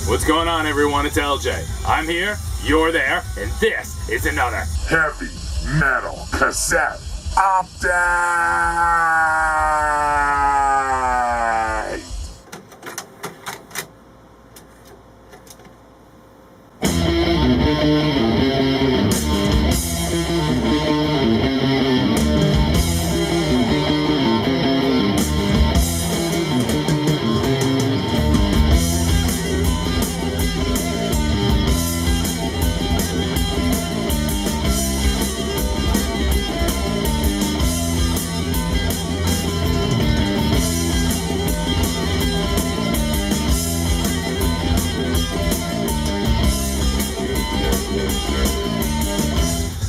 What's going on, everyone? It's LJ. I'm here, you're there, and this is another Heavy Metal Cassette Update!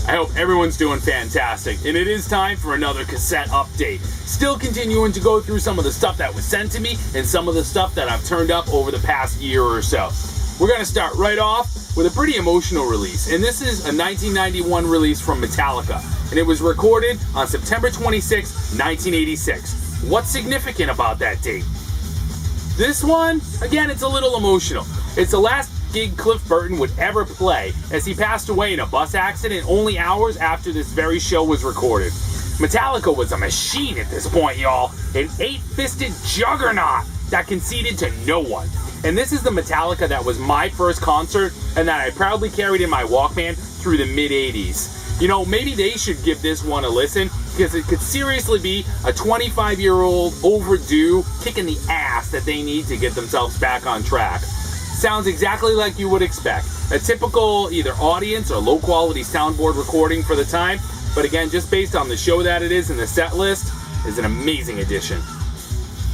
I hope everyone's doing fantastic, and it is time for another cassette update. Still continuing to go through some of the stuff that was sent to me and some of the stuff that I've turned up over the past year or so. We're going to start right off with a pretty emotional release, and this is a 1991 release from Metallica, and it was recorded on September 26, 1986. What's significant about that date? This one, again, it's a little emotional. It's the last gig Cliff Burton would ever play, as he passed away in a bus accident only hours after this very show was recorded. Metallica was a machine at this point, y'all. An eight-fisted juggernaut that conceded to no one. And this is the Metallica that was my first concert and that I proudly carried in my Walkman through the mid-80s. You know, maybe they should give this one a listen, because it could seriously be a 25-year-old overdue kick in the ass that they need to get themselves back on track. Sounds exactly like you would expect. A typical either audience or low-quality soundboard recording for the time, but again, just based on the show that it is and the set list, is an amazing addition.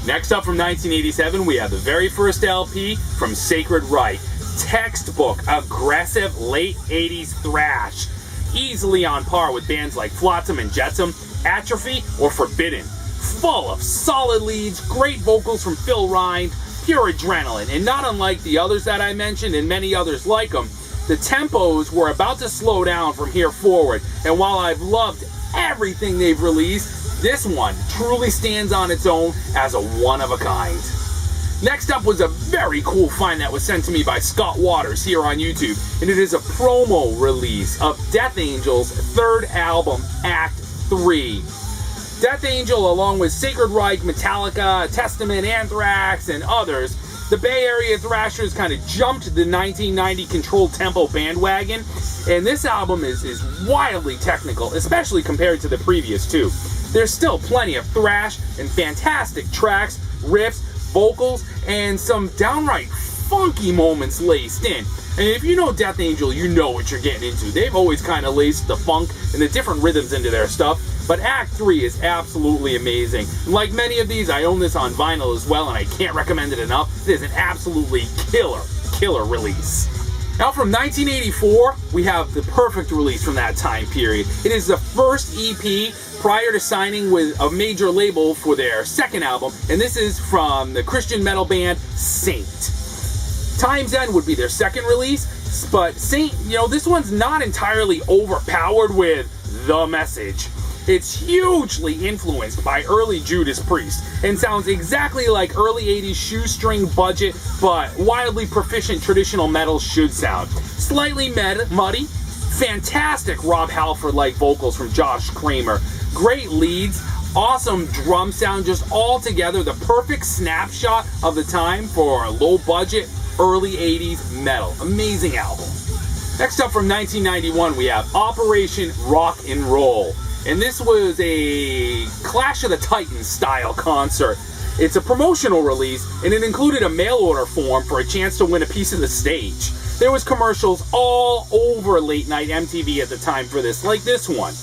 Next up from 1987, we have the very first LP from Sacred Reich. Textbook, aggressive late 80s thrash. Easily on par with bands like Flotsam and Jetsam, Atrophy, or Forbidden. Full of solid leads, great vocals from Phil Rind, pure adrenaline, and not unlike the others that I mentioned and many others like them, the tempos were about to slow down from here forward, and while I've loved everything they've released, this one truly stands on its own as a one-of-a-kind. Next up was a very cool find that was sent to me by Scott Waters here on YouTube, and it is a promo release of Death Angel's third album, Act 3. Death Angel, along with Sacred Reich, Metallica, Testament, Anthrax, and others, the Bay Area thrashers kind of jumped the 1990 controlled tempo bandwagon, and this album is wildly technical, especially compared to the previous two. There's still plenty of thrash and fantastic tracks, riffs, vocals, and some downright funky moments laced in. And if you know Death Angel, you know what you're getting into. They've always kind of laced the funk and the different rhythms into their stuff, but Act 3 is absolutely amazing. Like many of these, I own this on vinyl as well, and I can't recommend it enough. It is an absolutely killer release. Now from 1984, we have the perfect release from that time period. It is the first EP prior to signing with a major label for their second album, and this is from the Christian metal band Saint. Time's End would be their second release, but Saint, this one's not entirely overpowered with the message. It's hugely influenced by early Judas Priest and sounds exactly like early 80s shoestring budget but wildly proficient traditional metal should sound. Slightly muddy, fantastic Rob Halford-like vocals from Josh Kramer, great leads, awesome drum sound, just all together the perfect snapshot of the time for low budget early 80s metal. Amazing album. Next up from 1991 we have Operation Rock and Roll. And this was a Clash of the Titans style concert. It's a promotional release, and it included a mail order form for a chance to win a piece of the stage. There was commercials all over late night MTV at the time for this, like this one.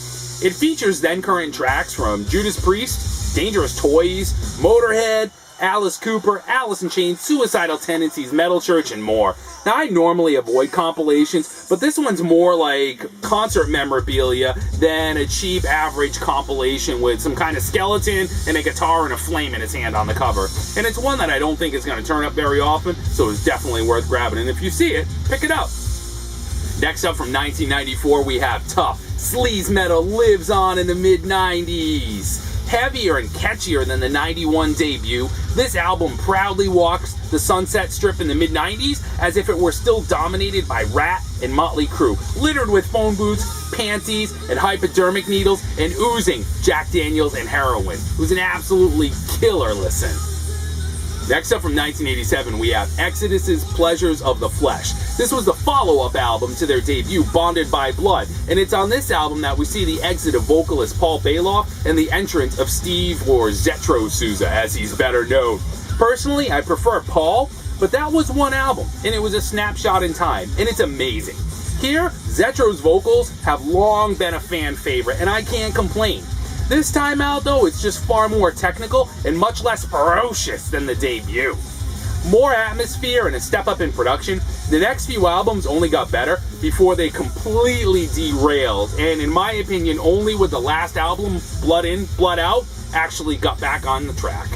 It features then current tracks from Judas Priest, Dangerous Toys, Motorhead, Alice Cooper, Alice in Chains, Suicidal Tendencies, Metal Church, and more. Now, I normally avoid compilations, but this one's more like concert memorabilia than a cheap average compilation with some kind of skeleton and a guitar and a flame in his hand on the cover. And it's one that I don't think is going to turn up very often, so it's definitely worth grabbing. And if you see it, pick it up. Next up from 1994, we have Tuff. Sleaze metal lives on in the mid-90s. Heavier and catchier than the 91 debut, this album proudly walks the Sunset Strip in the mid-90s as if it were still dominated by Rat and Motley Crue, littered with phone booths, panties, and hypodermic needles, and oozing Jack Daniels and heroin. It was an absolutely killer listen. Next up from 1987, we have Exodus's Pleasures of the Flesh. This was the follow-up album to their debut, Bonded by Blood, and it's on this album that we see the exit of vocalist Paul Bailoff and the entrance of Steve, or Zetro Souza, as he's better known. Personally, I prefer Paul, but that was one album, and it was a snapshot in time, and it's amazing. Here, Zetro's vocals have long been a fan favorite, and I can't complain. This time out, though, it's just far more technical and much less ferocious than the debut. More atmosphere and a step up in production, the next few albums only got better before they completely derailed, and in my opinion, only with the last album, Blood In, Blood Out, actually got back on the track.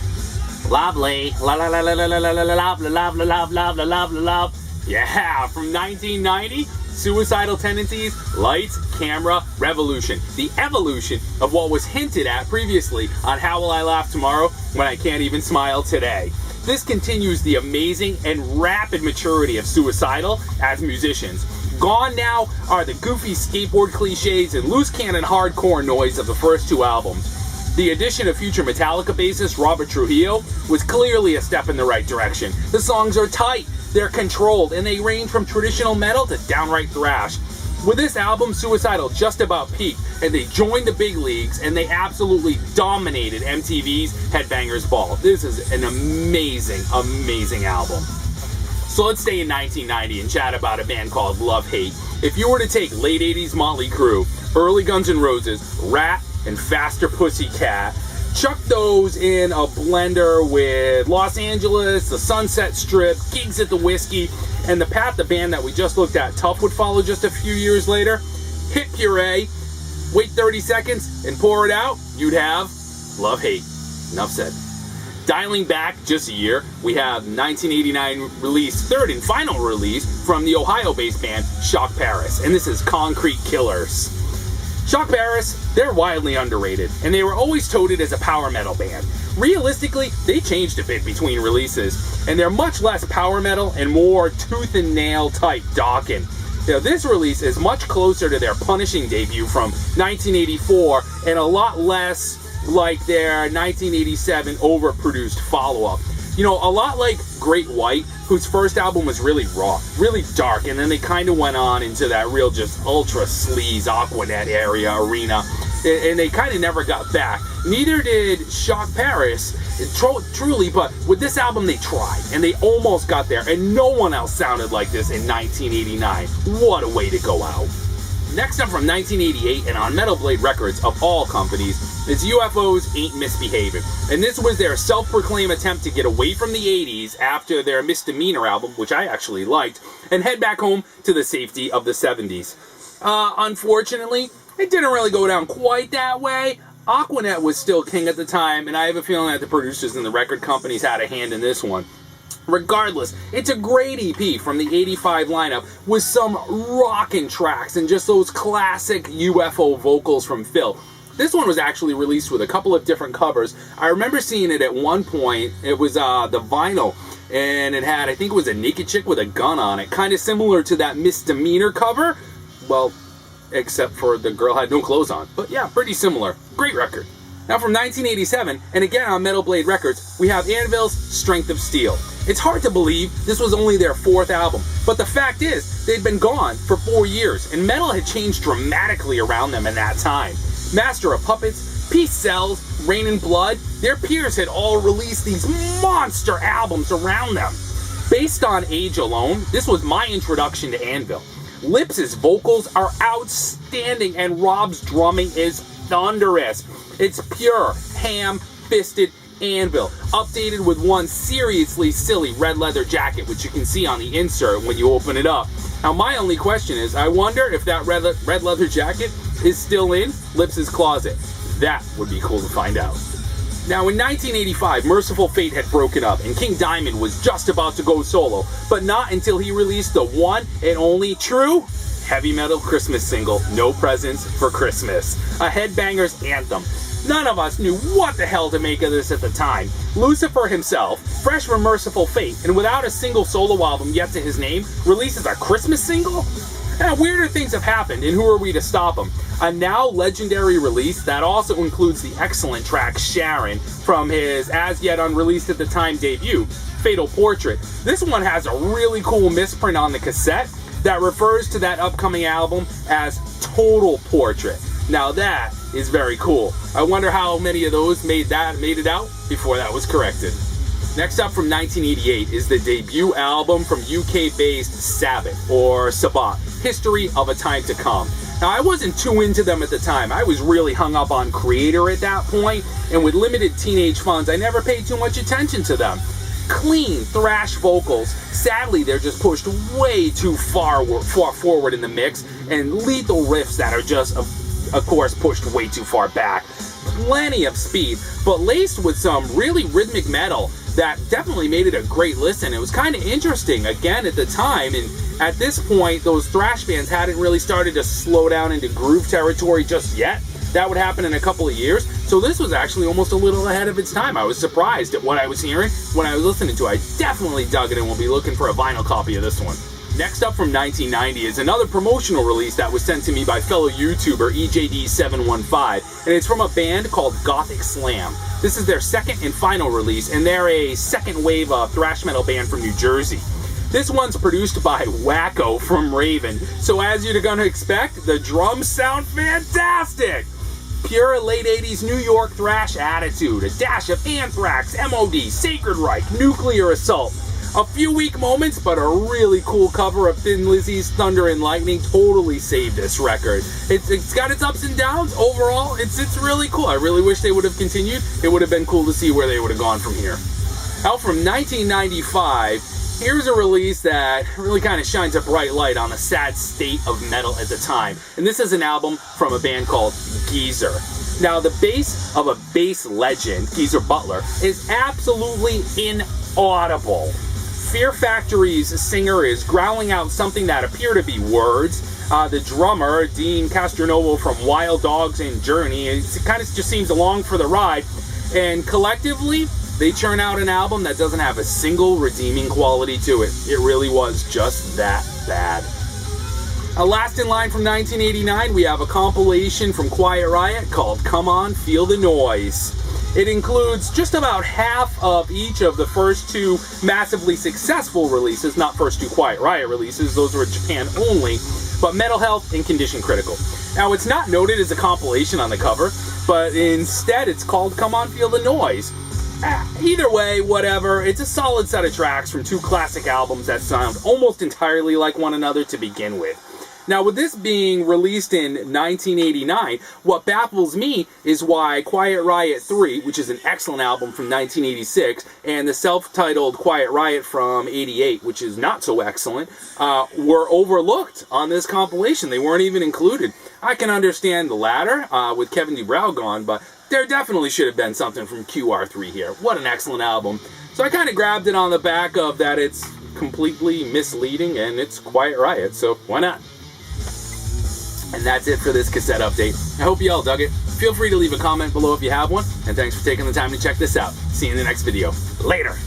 Lovely. La la la la la la la la la la la la la la la la. Yeah, from 1990, Suicidal Tendencies, Lights, Camera, Revolution. The evolution of what was hinted at previously on How Will I Laugh Tomorrow When I Can't Even Smile Today. This continues the amazing and rapid maturity of Suicidal as musicians. Gone now are the goofy skateboard cliches and loose cannon hardcore noise of the first two albums. The addition of future Metallica bassist Robert Trujillo was clearly a step in the right direction. The songs are tight, they're controlled, and they range from traditional metal to downright thrash. With this album, Suicidal just about peaked, and they joined the big leagues, and they absolutely dominated MTV's Headbangers Ball. This is an amazing, amazing album. So let's stay in 1990 and chat about a band called Love Hate. If you were to take late 80s Motley Crue, early Guns N' Roses, Rat, and Faster Pussycat, chuck those in a blender with Los Angeles, the Sunset Strip, gigs at the Whiskey, and the path the band that we just looked at, Tuff, would follow just a few years later, hit puree, wait 30 seconds, and pour it out, you'd have Love Hate. Enough said. Dialing back just a year, we have 1989 release, third and final release from the Ohio-based band Shok Paris, and this is Concrete Killers. Shok Paris, they're wildly underrated, and they were always touted as a power metal band. Realistically, they changed a bit between releases, and they're much less power metal and more tooth and nail type Dokken. Now, this release is much closer to their Punishing debut from 1984, and a lot less like their 1987 overproduced follow-up. You know, a lot like Great White, whose first album was really raw, really dark, and then they kind of went on into that real just ultra sleaze Aquanet arena, and they kind of never got back. Neither did Shok Paris, truly, but with this album they tried, and they almost got there, and no one else sounded like this in 1989. What a way to go out. Next up from 1988 and on Metal Blade Records, of all companies, is UFO's Ain't Misbehaving. And this was their self-proclaimed attempt to get away from the 80s after their Misdemeanor album, which I actually liked, and head back home to the safety of the 70s. Unfortunately, it didn't really go down quite that way. Aquanet was still king at the time, and I have a feeling that the producers and the record companies had a hand in this one. Regardless, it's a great EP from the 85 lineup with some rockin' tracks and just those classic UFO vocals from Phil. This one was actually released with a couple of different covers. I remember seeing it at one point. It was the vinyl, and it had, I think it was a naked chick with a gun on it, kind of similar to that Misdemeanor cover. Well, except for the girl had no clothes on. But yeah, pretty similar. Great record. Now from 1987, and again on Metal Blade Records, we have Anvil's Strength of Steel. It's hard to believe this was only their fourth album, but the fact is, they'd been gone for 4 years, and metal had changed dramatically around them in that time. Master of Puppets, Peace Sells, Rain and Blood, their peers had all released these monster albums around them. Based on age alone, this was my introduction to Anvil. Lips' vocals are outstanding, and Rob's drumming is thunderous. It's pure, ham-fisted Anvil, updated with one seriously silly red leather jacket, which you can see on the insert when you open it up. Now, my only question is, I wonder if that red leather jacket is still in Lips' closet. That would be cool to find out. Now, in 1985, Merciful Fate had broken up, and King Diamond was just about to go solo, but not until he released the one and only true heavy metal Christmas single, No Presents for Christmas, a headbanger's anthem. None of us knew what the hell to make of this at the time. Lucifer himself, fresh from Merciful Fate, and without a single solo album yet to his name, releases a Christmas single? Now, weirder things have happened, and who are we to stop them? A now legendary release that also includes the excellent track Sharon from his as yet unreleased at the time debut, Fatal Portrait. This one has a really cool misprint on the cassette that refers to that upcoming album as Total Portrait. Now that is very cool. I wonder how many of those made it out before that was corrected. Next up from 1988 is the debut album from UK-based Sabbath, or Sabbath, History of a Time to Come. Now, I wasn't too into them at the time. I was really hung up on Creator at that point, and with limited teenage funds, I never paid too much attention to them. Clean thrash vocals. Sadly, they're just pushed way too far forward in the mix, and lethal riffs that are just, of course, pushed way too far back. Plenty of speed, but laced with some really rhythmic metal that definitely made it a great listen. It was kind of interesting, again, at the time, and at this point, those thrash bands hadn't really started to slow down into groove territory just yet. That would happen in a couple of years, so this was actually almost a little ahead of its time. I was surprised at what I was hearing when I was listening to it. I definitely dug it and will be looking for a vinyl copy of this one. Next up from 1990 is another promotional release that was sent to me by fellow YouTuber EJD715, and it's from a band called Gothic Slam. This is their second and final release, and they're a second wave thrash metal band from New Jersey. This one's produced by Wacko from Raven, so as you're gonna expect, the drums sound fantastic! Pure late 80s New York thrash attitude, a dash of Anthrax, MOD, Sacred Reich, Nuclear Assault. A few weak moments, but a really cool cover of Thin Lizzy's Thunder and Lightning totally saved this record. It's got its ups and downs. Overall, it's really cool. I really wish they would have continued. It would have been cool to see where they would have gone from here. Out from 1995, here's a release that really kind of shines a bright light on the sad state of metal at the time. And this is an album from a band called Geezer. Now, the bass of a bass legend, Geezer Butler, is absolutely inaudible. Fear Factory's singer is growling out something that appear to be words. The drummer, Dean Castronovo from Wild Dogs and Journey, it kind of just seems along for the ride. And collectively, they churn out an album that doesn't have a single redeeming quality to it. It really was just that bad. Last in line from 1989, we have a compilation from Quiet Riot called Come On, Feel the Noise. It includes just about half of each of the first two massively successful releases, not first two Quiet Riot releases, those were Japan only, but Metal Health and Condition Critical. Now, it's not noted as a compilation on the cover, but instead it's called Come On, Feel the Noise. Either way, whatever, it's a solid set of tracks from two classic albums that sound almost entirely like one another to begin with. Now, with this being released in 1989, what baffles me is why Quiet Riot 3, which is an excellent album from 1986, and the self-titled Quiet Riot from 88, which is not so excellent, were overlooked on this compilation. They weren't even included. I can understand the latter, with Kevin DuBrow gone, but there definitely should have been something from QR3 here. What an excellent album. So I kind of grabbed it on the back of that it's completely misleading and it's Quiet Riot, so why not? And that's it for this cassette update. I hope you all dug it. Feel free to leave a comment below if you have one, and thanks for taking the time to check this out. See you in the next video. Later!